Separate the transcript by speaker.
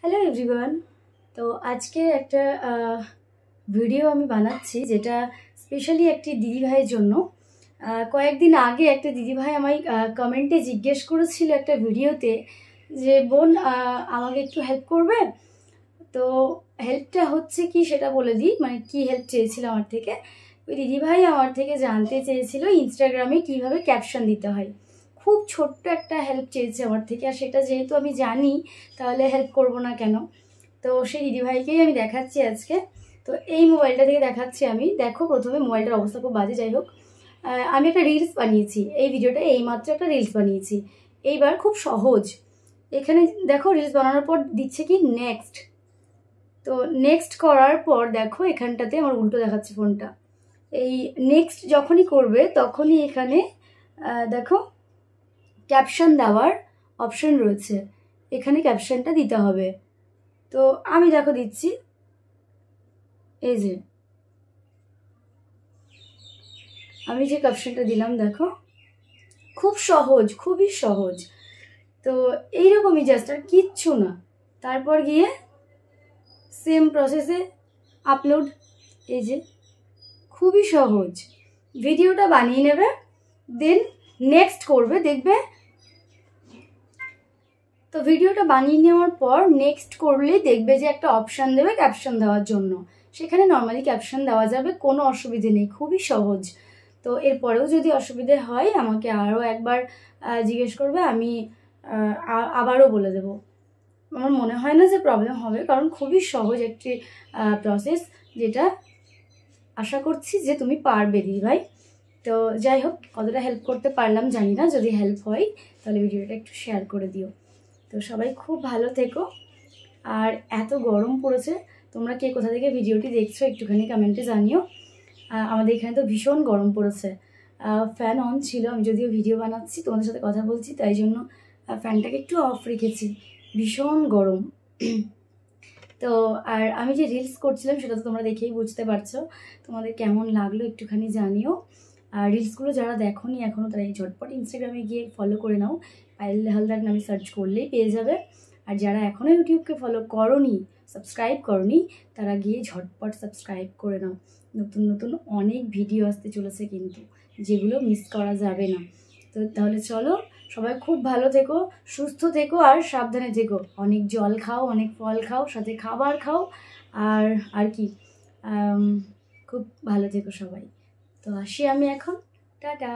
Speaker 1: Hello everyone. তো আজকে একটা ভিডিও আমি বানাচ্ছি যেটা স্পেশালি একটি দিদিভাইয়ের জন্য। কয়েকদিন আগে একটা দিদিভাই আমায় কমেন্টে জিজ্ঞেস করেছিল একটা ভিডিওতে যে বোন আমাকে একটু হেল্প করবে। তো হেল্পটা হচ্ছে কি সেটা বলে দিই, মানে কি হেল্প চেয়েছিল আমার থেকে। ওই দিদিভাই আমার থেকে জানতে চেয়েছিল ইনস্টাগ্রামে কিভাবে ক্যাপশন দিতে হয়। খুব ছোট্ট একটা হেল্প চেয়েছে আমার থেকে, আর সেটা যেহেতু আমি জানি তাহলে হেল্প করব না কেন। তো সেই দিদিভাইকেই আমি দেখাচ্ছি আজকে। তো এই মোবাইলটা থেকে দেখাচ্ছি আমি। দেখো, প্রথমে মোবাইলটার অবস্থা খুব বাজে, যাই হোক। আমি একটা রিলস বানিয়েছি, এই ভিডিওটা এইমাত্র একটা রিলস বানিয়েছি। এইবার খুব সহজ, এখানে দেখো রিলস বানানোর পর দিচ্ছে কি নেক্সট। তো নেক্সট করার পর দেখো এখানটাতে আমার উল্টো দেখাচ্ছে ফোনটা। এই নেক্সট যখনই করবে তখনই এখানে দেখো ক্যাপশন দেওয়ার অপশন রয়েছে, এখানে ক্যাপশনটা দিতে হবে। তো আমি দেখো দিচ্ছি, এই যে আমি যে ক্যাপশনটা দিলাম দেখো, খুব সহজ, খুবই সহজ। তো এইরকমই জাস্ট, আর কিচ্ছু না। তারপর গিয়ে সেম প্রসেসে আপলোড, এই যে খুবই সহজ। ভিডিওটা বানিয়ে নেবে, দেন নেক্সট করবে, দেখবে। তো ভিডিওটা বানিয়ে নেওয়ার পর নেক্সট করলেই দেখবে যে একটা অপশান দেবে ক্যাপশন দেওয়ার জন্য। সেখানে নর্মালি ক্যাপশন দেওয়া যাবে, কোনো অসুবিধে নেই, খুবই সহজ। তো এরপরেও যদি অসুবিধে হয় আমাকে আরও একবার জিজ্ঞেস করবে, আমি আবারও বলে দেব। আমার মনে হয় না যে প্রবলেম হবে, কারণ খুবই সহজ একটি প্রসেস, যেটা আশা করছি যে তুমি পারবে দিদিভাই। তো যাই হোক, কতটা হেল্প করতে পারলাম জানি না, যদি হেল্প হয় তাহলে ভিডিওটা একটু শেয়ার করে দিও। তো সবাই খুব ভালো থেকো। আর এত গরম পড়েছে, তোমরা কে কোথা থেকে ভিডিওটি দেখছো একটুখানি কমেন্টে জানিও। আমাদের এখানে তো ভীষণ গরম পড়েছে। ফ্যান অন ছিল, আমি যদিও ভিডিও বানাচ্ছি, তোমাদের সাথে কথা বলছি, তাই জন্য ফ্যানটাকে একটু অফ রেখেছি। ভীষণ গরম। তো আর আমি যে রিলস করছিলাম সেটা তো তোমরা দেখেই বুঝতে পারছো। তোমাদের কেমন লাগলো একটুখানি জানিও। আর রিলসগুলো যারা দেখোনি এখনও, তারা এই ঝটপট ইনস্টাগ্রামে গিয়ে ফলো করে নাও। পায়েল হালদার নামে সার্চ করলেই পেয়ে যাবে। আর যারা এখনও ইউটিউবকে ফলো করোনি, সাবস্ক্রাইব করোনি, তারা গিয়ে ঝটপট সাবস্ক্রাইব করে নাও। নতুন নতুন অনেক ভিডিও আসতে চলেছে কিন্তু, যেগুলো মিস করা যাবে না। তো তাহলে চলো, সবাই খুব ভালো থেকো, সুস্থ থেকো, আর সাবধানে থেকো। অনেক জল খাও, অনেক ফল খাও, সাথে খাবার খাও। আর কি, খুব ভালো থেকো সবাই। তো আসি আমি এখন, টাটা।